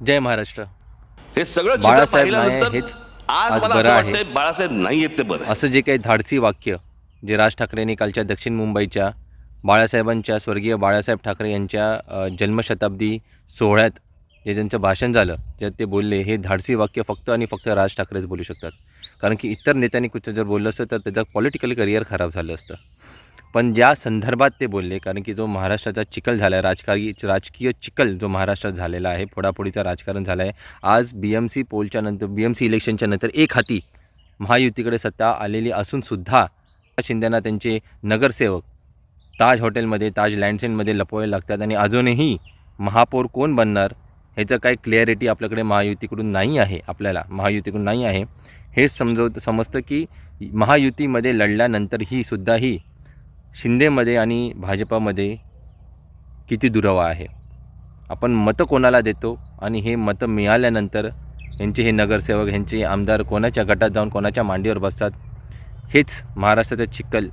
जय महाराष्ट्र. हे सगळं चित्र बाळासाहेब नाही पाहिल्यानंतर हेच आज आज मला बरं असं आहे, वाटतंय बाळासाहेब नाही आहेत ते बरं आहे. असं जे काही धाडसी वाक्य जे राज ठाकरेंनी कालच्या दक्षिण मुंबईच्या बाळासाहेबांच्या स्वर्गीय बाळासाहेब ठाकरे यांच्या जन्मशताब्दी सोहळ्यात जे ज्यांचं भाषण झालं, ज्यात ते बोलले, हे धाडसी वाक्य फक्त आणि फक्त राज ठाकरेच बोलू शकतात. कारण की इतर नेत्यांनी कुठं जर बोललं असतं तर त्याचं पॉलिटिकल करिअर खराब झालं असतं. पण ज्या संदर्भात ते बोलले, कारण की जो महाराष्ट्राचा चिखल झाला आहे, राजकीय चिखल जो महाराष्ट्रात झालेला आहे, फोडाफोडीचं राजकारण झालं आहे. आज BMC पोलच्या नंतर, BMC इलेक्शनच्या नंतर एक हाती महायुतीकडे सत्ता आलेली असूनसुद्धा शिंदेना त्यांचे नगरसेवक ताज हॉटेलमध्ये, ताज लँडसेनमध्ये लपवायला लागतात आणि अजूनही महापौर कोण बनणार ह्याचं काही क्लिअरिटी आपल्याकडे महायुतीकडून नाही आहे. आपल्याला महायुतीकडून नाही आहे हे समजतं की महायुतीमध्ये लढल्यानंतरही सुद्धाही शिंदेमध्ये आणि भाजपामध्ये किती दुरावा आहे. आपण मतं कोणाला देतो आणि हे मतं मिळाल्यानंतर यांचे हे नगरसेवक, ह्यांचे आमदार कोणाच्या गटात जाऊन कोणाच्या मांडीवर बसतात. हेच महाराष्ट्राचं चिखल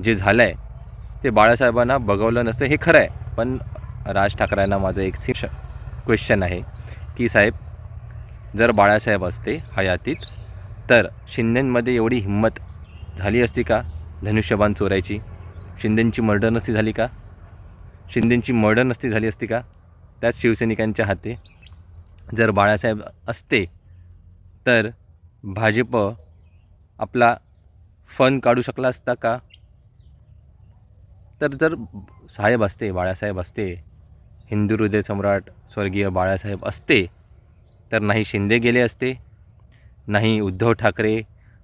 जे झालं आहे ते बाळासाहेबांना बघवलं नसतं, हे खरं आहे. पण राज ठाकरेंना माझं एक क्वेश्चन आहे की साहेब, जर बाळासाहेब असते हयातीत तर शिंदेंमध्ये एवढी हिंमत झाली असती का धनुष्यबाण चोरायची? शिंदेंची मर्डर नसती झाली का? शिंदेंची मर्डर नसती झाली असती का त्याच शिवसैनिकांच्या हाती? जर बाळासाहेब असते तर भाजप आपला फन काढू शकला असता का? तर जर साहेब असते, बाळासाहेब असते, हिंदू हृदय सम्राट स्वर्गीय बाळासाहेब असते, तर नाही शिंदे गेले असते, नाही उद्धव ठाकरे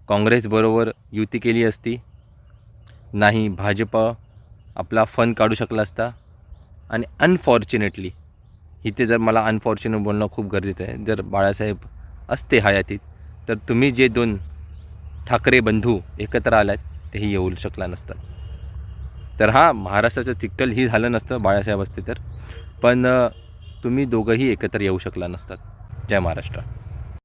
काँग्रेसबरोबर युती केली असती, नाही भाजप आपला फन काढू शकला असता. आणि अनफॉर्च्युनेटली इथे जर मला अनफॉर्च्युनेट बोलणं खूप गरजेचं आहे, जर बाळासाहेब असते हयातीत तर तुम्ही जे दोन ठाकरे बंधू एकत्र आलात तेही येऊ शकला नसतात. तर हा महाराष्ट्राचं चिखल ही झालं नसतं बाळासाहेब असते तर, पण तुम्ही दोघंही एकत्र येऊ शकला नसतात. जय महाराष्ट्र.